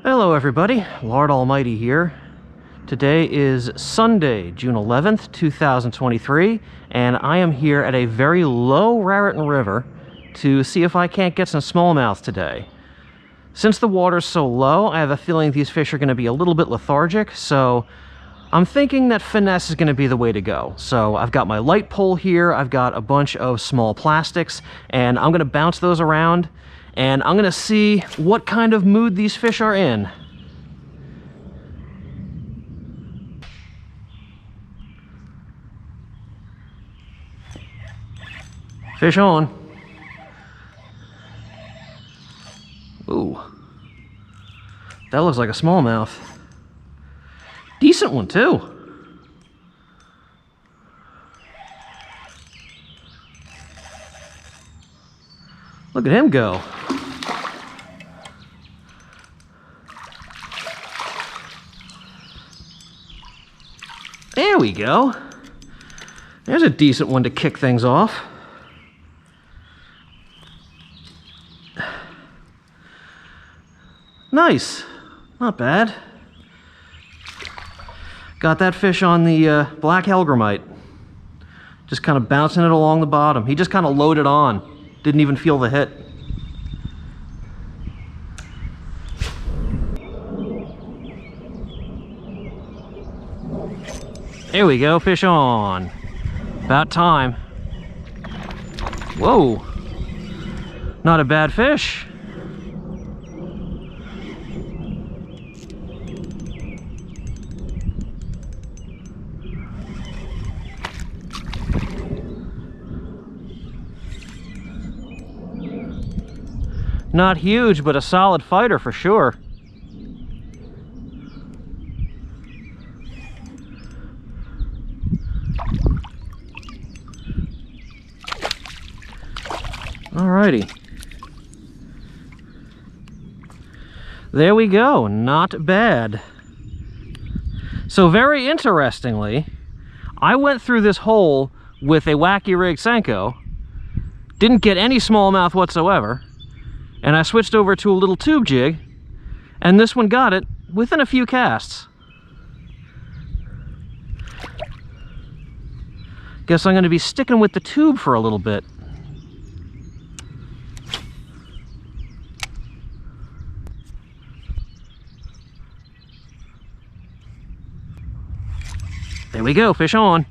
Hello everybody, Lord Almighty here. Today is Sunday, June 11th, 2023, and I am here at a very low Raritan River to see if I can't get some smallmouth today. Since the water's so low, I have a feeling these fish are going to be a little bit lethargic, so I'm thinking that finesse is going to be the way to go. So I've got my light pole here, I've got a bunch of small plastics, and I'm going to bounce those around, and I'm going to see what kind of mood these fish are in. Fish on. Ooh. That looks like a smallmouth. Decent one, too. Look at him go. There we go. There's a decent one to kick things off. Nice. Not bad. Got that fish on the black hellgrammite. Just kind of bouncing it along the bottom. He just kind of loaded on. Didn't even feel the hit. There we go, fish on. About time. Whoa. Not a bad fish. Not huge, but a solid fighter for sure. Alrighty. There we go, not bad. So very interestingly, I went through this hole with a wacky rig Senko, didn't get any smallmouth whatsoever, and I switched over to a little tube jig, and this one got it within a few casts. Guess I'm going to be sticking with the tube for a little bit. There we go, fish on.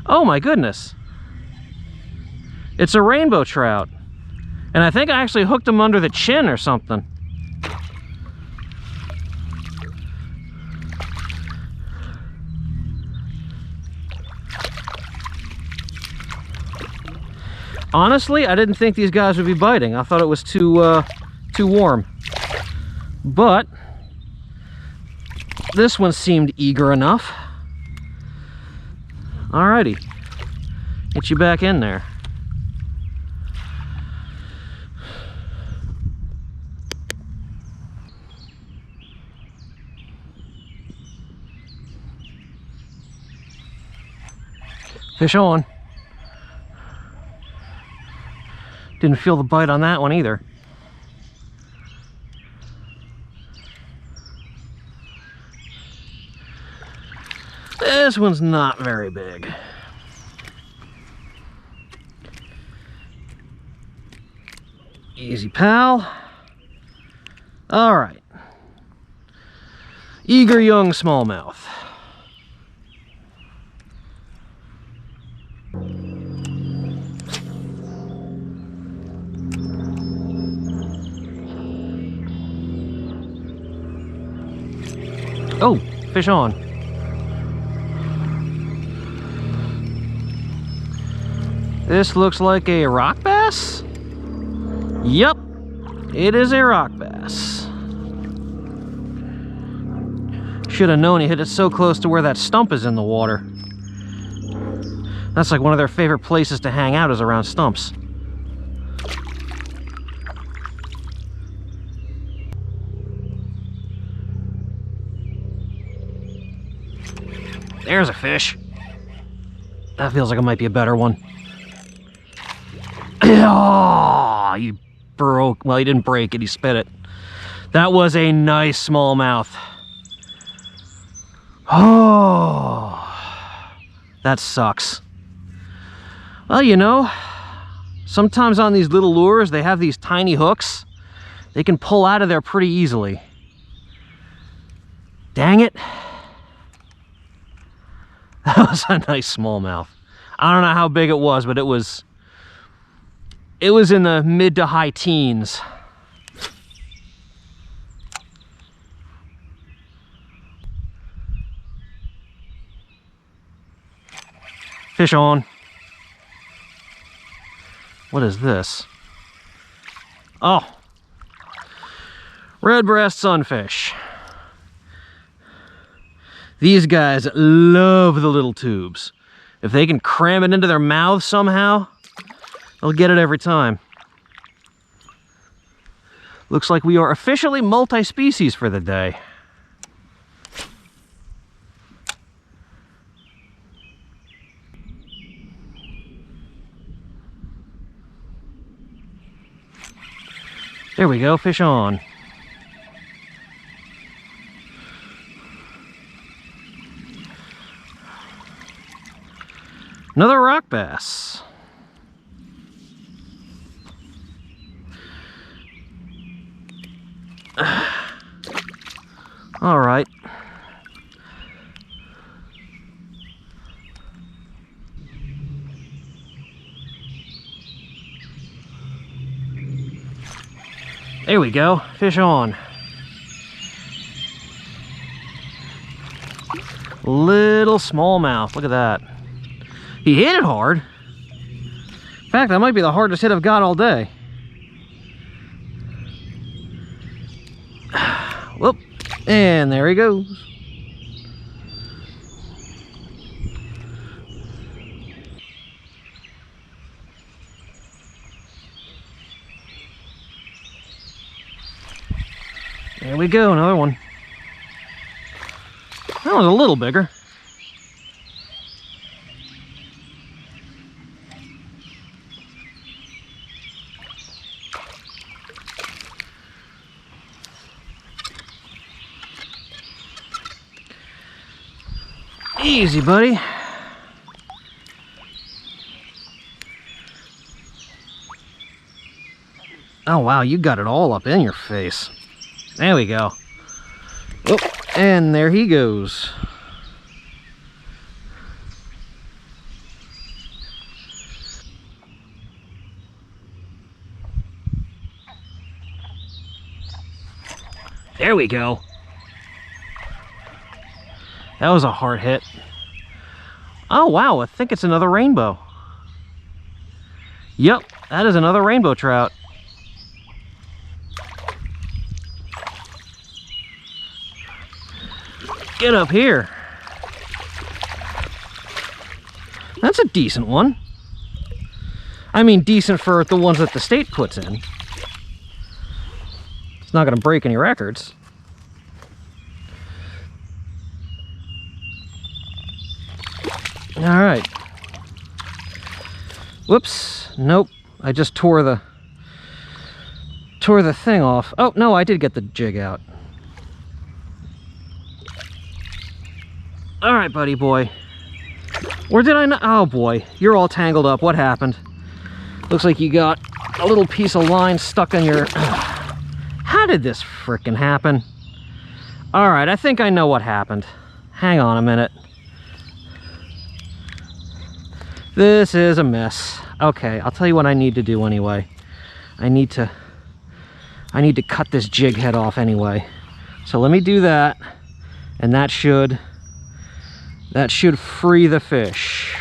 Oh my goodness. It's a rainbow trout. And I think I actually hooked him under the chin or something. Honestly, I didn't think these guys would be biting. I thought it was too warm. But this one seemed eager enough. Alrighty, get you back in there. Fish on. Didn't feel the bite on that one either. This one's not very big. Easy, pal. All right. Eager young smallmouth. Oh, fish on. This looks like a rock bass? Yup, it is a rock bass. Should have known he hit it so close to where that stump is in the water. That's like one of their favorite places to hang out, is around stumps. There's a fish. That feels like it might be a better one. Oh, he broke. Well, he didn't break it, he spit it. That was a nice smallmouth. Oh, that sucks. Well, you know, sometimes on these little lures, they have these tiny hooks. They can pull out of there pretty easily. Dang it. That was a nice smallmouth. I don't know how big it was, but it was in the mid to high teens. Fish on. What is this? Oh, red breast sunfish. These guys love the little tubes. If they can cram it into their mouth somehow, they'll get it every time. Looks like we are officially multi-species for the day. There we go, fish on. Another rock bass. All right. There we go, fish on. Little smallmouth, look at that. He hit it hard. In fact, that might be the hardest hit I've got all day. Whoop, and there he goes. There we go, another one. That was a little bigger. Easy, buddy. Oh, wow, you got it all up in your face. There we go. Oh, and there he goes. There we go. That was a hard hit. Oh, wow, I think it's another rainbow. Yep, that is another rainbow trout. Get up here. That's a decent one. I mean, decent for the ones that the state puts in. It's not going to break any records. All right. Whoops. Nope. I just tore the thing off. Oh, no, I did get the jig out. All right, buddy boy. Where did I not? Oh boy, you're all tangled up. What happened? Looks like you got a little piece of line stuck in your... How did this frickin' happen? All right, I think I know what happened. Hang on a minute. This is a mess. Okay, I'll tell you what I need to do anyway. I need to cut this jig head off anyway. So let me do that, and that should free the fish.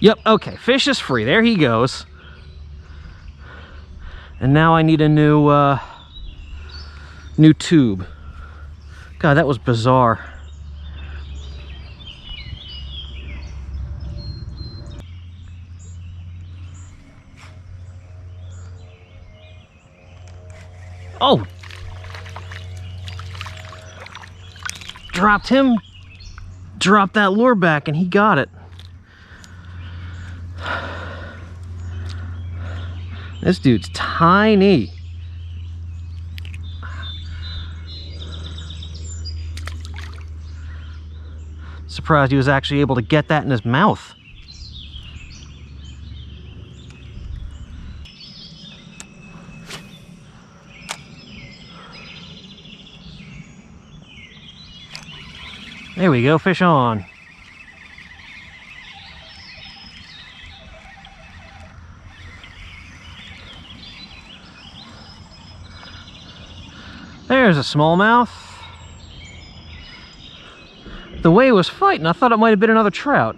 Yep, okay, fish is free. There he goes. And now I need a new tube. God, that was bizarre. Oh! Dropped him dropped that lure back and he got it. This dude's tiny. Surprised he was actually able to get that in his mouth. There we go, fish on. There's a smallmouth. The way it was fighting, I thought it might have been another trout.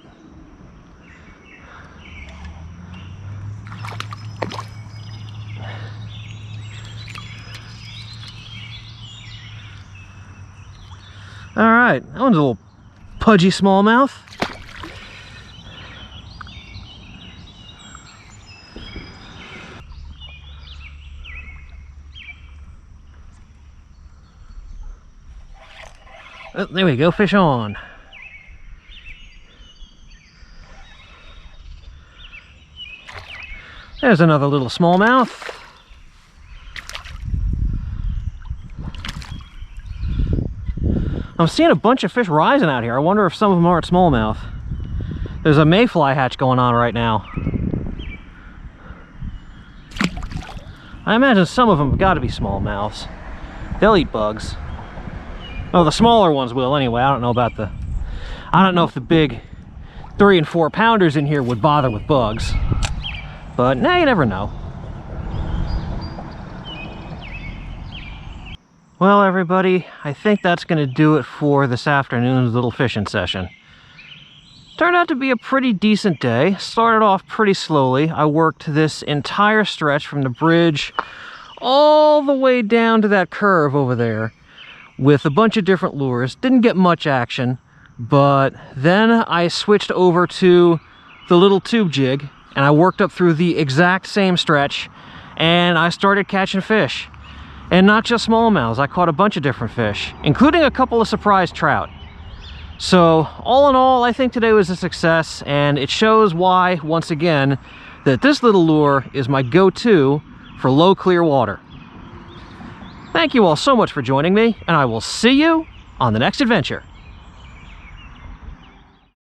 All right, that one's a little pudgy smallmouth. Oh, there we go, fish on. There's another little smallmouth. I'm seeing a bunch of fish rising out here. I wonder if some of them aren't smallmouth. There's a mayfly hatch going on right now. I imagine some of them have got to be smallmouths. They'll eat bugs. Oh, the smaller ones will anyway. I don't know if the big 3 and 4 pounders in here would bother with bugs. But nah, you never know. Well, everybody, I think that's going to do it for this afternoon's little fishing session. Turned out to be a pretty decent day. Started off pretty slowly. I worked this entire stretch from the bridge all the way down to that curve over there with a bunch of different lures. Didn't get much action, but then I switched over to the little tube jig and I worked up through the exact same stretch and I started catching fish. And not just smallmouths, I caught a bunch of different fish, including a couple of surprise trout. So all in all, I think today was a success, and it shows why, once again, that this little lure is my go-to for low clear water. Thank you all so much for joining me, and I will see you on the next adventure.